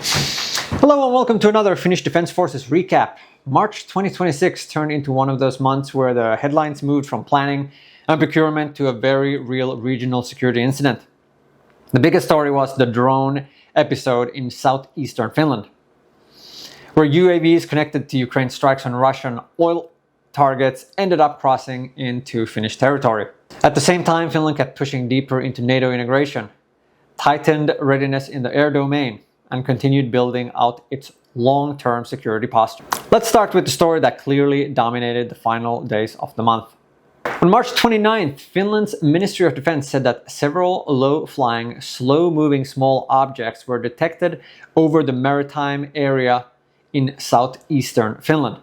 Hello and welcome to another Finnish Defence Forces Recap. March 2026 turned into one of those months where the headlines moved from planning and procurement to a very real regional security incident. The biggest story was the drone episode in southeastern Finland, where UAVs connected to Ukraine's strikes on Russian oil targets ended up crossing into Finnish territory. At the same time, Finland kept pushing deeper into NATO integration, tightened readiness in the air domain, and continued building out its long-term security posture. Let's start with the story that clearly dominated the final days of the month. On March 29th, Finland's Ministry of Defense said that several low-flying, slow-moving small objects were detected over the maritime area in southeastern Finland.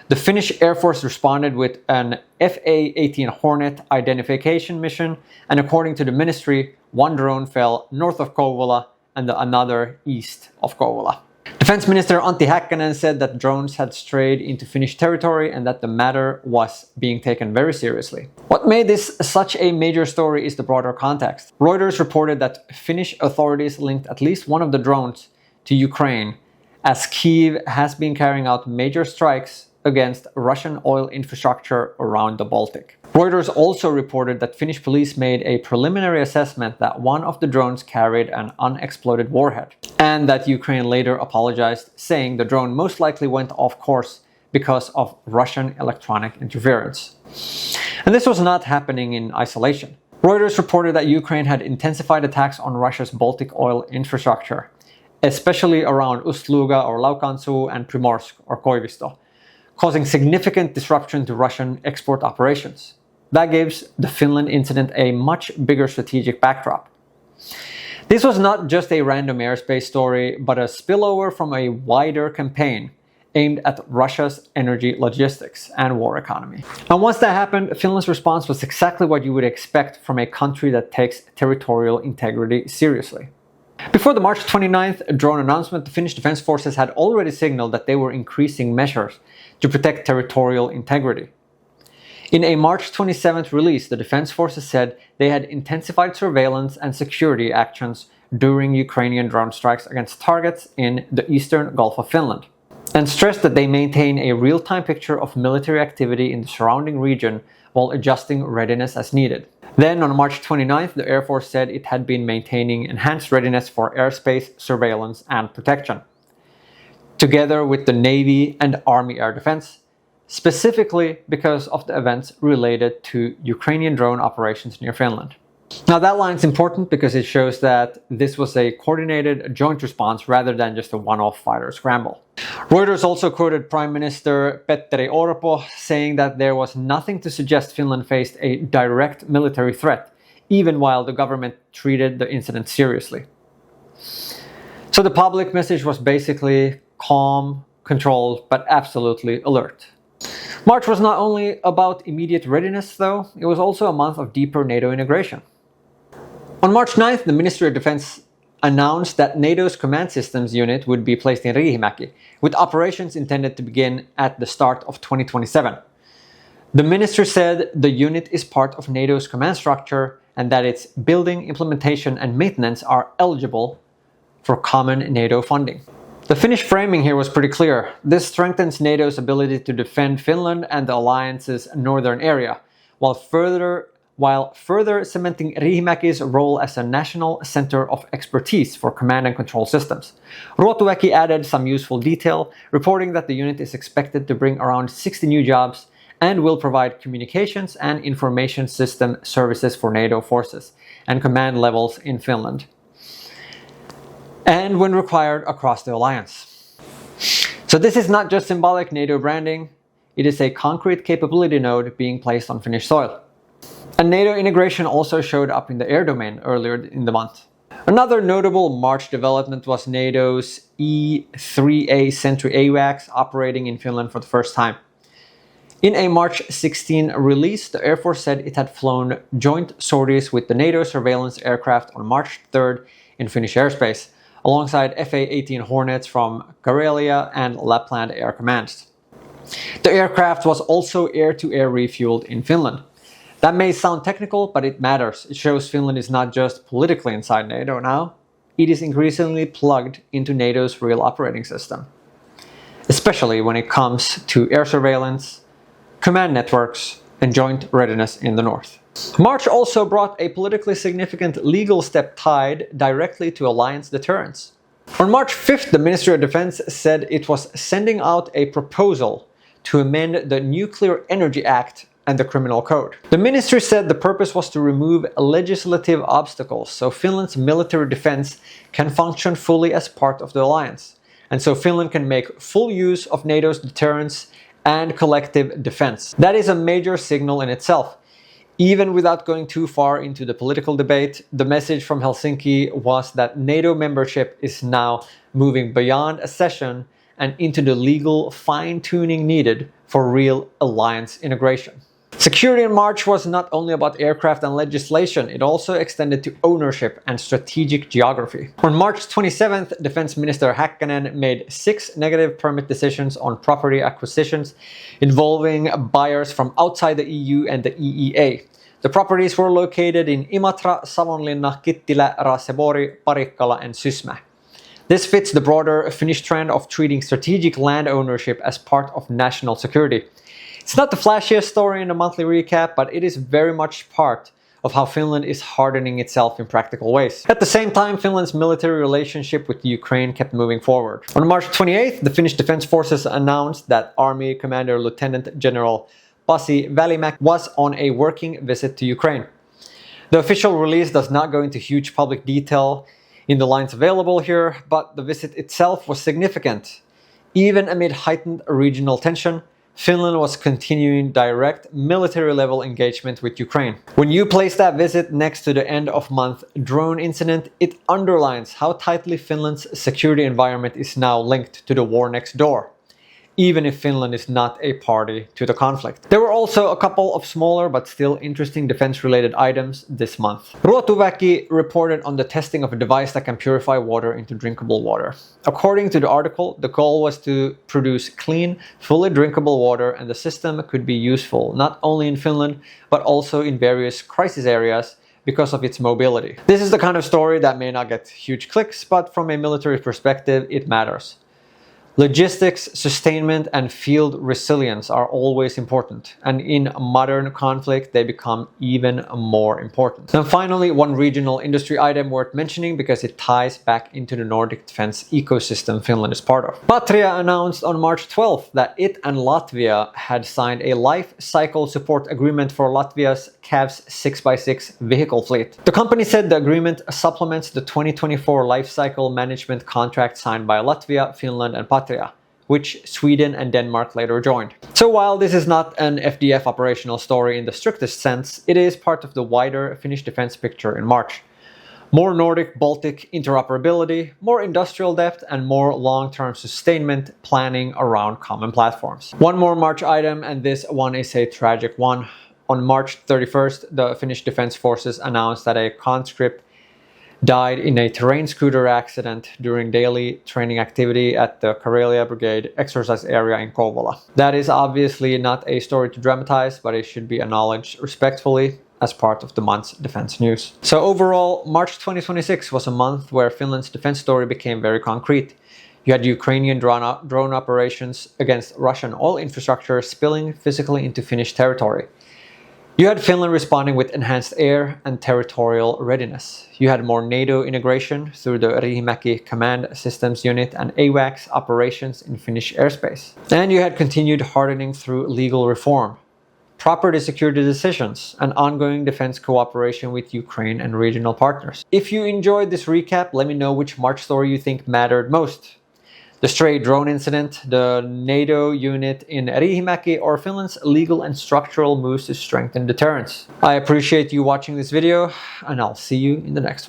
The Finnish Air Force responded with an FA-18 Hornet identification mission, and according to the ministry, one drone fell north of Kouvola and another east of Kouvola. Defense Minister Antti Häkkänen said that drones had strayed into Finnish territory and that the matter was being taken very seriously. What made this such a major story is the broader context. Reuters reported that Finnish authorities linked at least one of the drones to Ukraine, as Kyiv has been carrying out major strikes against Russian oil infrastructure around the Baltic. Reuters also reported that Finnish police made a preliminary assessment that one of the drones carried an unexploded warhead, and that Ukraine later apologized, saying the drone most likely went off course because of Russian electronic interference. And this was not happening in isolation. Reuters reported that Ukraine had intensified attacks on Russia's Baltic oil infrastructure, especially around Ust-Luga or Laukansu and Primorsk or Koivisto, causing significant disruption to Russian export operations. That gives the Finland incident a much bigger strategic backdrop. This was not just a random airspace story, but a spillover from a wider campaign aimed at Russia's energy logistics and war economy. And once that happened, Finland's response was exactly what you would expect from a country that takes territorial integrity seriously. Before the March 29th drone announcement, the Finnish Defence Forces had already signaled that they were increasing measures to protect territorial integrity. In a March 27th release, the Defence Forces said they had intensified surveillance and security actions during Ukrainian drone strikes against targets in the eastern Gulf of Finland, and stressed that they maintain a real-time picture of military activity in the surrounding region while adjusting readiness as needed. Then on March 29th, the Air Force said it had been maintaining enhanced readiness for airspace surveillance and protection, together with the Navy and Army air defense, specifically because of the events related to Ukrainian drone operations near Finland. Now that line is important because it shows that this was a coordinated joint response rather than just a one-off fighter scramble. Reuters also quoted Prime Minister Petteri Orpo saying that there was nothing to suggest Finland faced a direct military threat, even while the government treated the incident seriously. So the public message was basically calm, controlled, but absolutely alert. March was not only about immediate readiness, though, it was also a month of deeper NATO integration. On March 9th, the Ministry of Defense announced that NATO's command systems unit would be placed in Riihimäki, with operations intended to begin at the start of 2027. The ministry said the unit is part of NATO's command structure and that its building, implementation and maintenance are eligible for common NATO funding. The Finnish framing here was pretty clear. This strengthens NATO's ability to defend Finland and the alliance's northern area, while further cementing Riihimäki's role as a national center of expertise for command and control systems. Ruotuväki added some useful detail, reporting that the unit is expected to bring around 60 new jobs and will provide communications and information system services for NATO forces and command levels in Finland, and when required across the alliance. So this is not just symbolic NATO branding, it is a concrete capability node being placed on Finnish soil. And NATO integration also showed up in the air domain earlier in the month. Another notable March development was NATO's E-3A Sentry AWACS operating in Finland for the first time. In a March 16 release, the Air Force said it had flown joint sorties with the NATO surveillance aircraft on March 3rd in Finnish airspace, alongside FA-18 Hornets from Karelia and Lapland Air Commands. The aircraft was also air-to-air refueled in Finland. That may sound technical, but it matters. It shows Finland is not just politically inside NATO now, it is increasingly plugged into NATO's real operating system, especially when it comes to air surveillance, command networks, and joint readiness in the north. March also brought a politically significant legal step tied directly to alliance deterrence. On March 5th, the Ministry of Defense said it was sending out a proposal to amend the Nuclear Energy Act and the Criminal Code. The ministry said the purpose was to remove legislative obstacles so Finland's military defense can function fully as part of the alliance, and so Finland can make full use of NATO's deterrence and collective defense. That is a major signal in itself. Even without going too far into the political debate, the message from Helsinki was that NATO membership is now moving beyond accession and into the legal fine-tuning needed for real alliance integration. Security in March was not only about aircraft and legislation, it also extended to ownership and strategic geography. On March 27th, Defense Minister Häkkänen made 6 negative permit decisions on property acquisitions involving buyers from outside the EU and the EEA. The properties were located in Imatra, Savonlinna, Kittilä, Raseborg, Parikkala and Sysmä. This fits the broader Finnish trend of treating strategic land ownership as part of national security. It's not the flashiest story in the monthly recap, but it is very much part of how Finland is hardening itself in practical ways. At the same time, Finland's military relationship with Ukraine kept moving forward. On March 28th, the Finnish Defence Forces announced that Army Commander Lieutenant General Pasi Välimäki was on a working visit to Ukraine. The official release does not go into huge public detail in the lines available here, but the visit itself was significant. Even amid heightened regional tension, Finland was continuing direct military-level engagement with Ukraine. When you place that visit next to the end-of-month drone incident, it underlines how tightly Finland's security environment is now linked to the war next door, even if Finland is not a party to the conflict. There were also a couple of smaller but still interesting defense-related items this month. Ruotuväki reported on the testing of a device that can purify water into drinkable water. According to the article, the goal was to produce clean, fully drinkable water, and the system could be useful not only in Finland but also in various crisis areas because of its mobility. This is the kind of story that may not get huge clicks, but from a military perspective, it matters. Logistics, sustainment, and field resilience are always important, and in modern conflict, they become even more important. And finally, one regional industry item worth mentioning because it ties back into the Nordic defense ecosystem Finland is part of. Patria announced on March 12th that it and Latvia had signed a life cycle support agreement for Latvia's CAVS 6x6 vehicle fleet. The company said the agreement supplements the 2024 life cycle management contract signed by Latvia, Finland, and Patria, which Sweden and Denmark later joined. So while this is not an FDF operational story in the strictest sense, it is part of the wider Finnish defense picture in March. More Nordic-Baltic interoperability, more industrial depth, and more long-term sustainment planning around common platforms. One more March item, and this one is a tragic one. On March 31st, the Finnish Defence Forces announced that a conscript died in a terrain scooter accident during daily training activity at the Karelia Brigade exercise area in Kouvola. That is obviously not a story to dramatize, but it should be acknowledged respectfully as part of the month's defense news. So overall, March 2026 was a month where Finland's defense story became very concrete. You had Ukrainian drone operations against Russian oil infrastructure spilling physically into Finnish territory. You had Finland responding with enhanced air and territorial readiness. You had more NATO integration through the Riihimäki Command Systems Unit and AWACS operations in Finnish airspace. And you had continued hardening through legal reform, property security decisions, and ongoing defense cooperation with Ukraine and regional partners. If you enjoyed this recap, let me know which March story you think mattered most. The stray drone incident, the NATO unit in Riihimäki, or Finland's legal and structural moves to strengthen deterrence. I appreciate you watching this video, and I'll see you in the next one.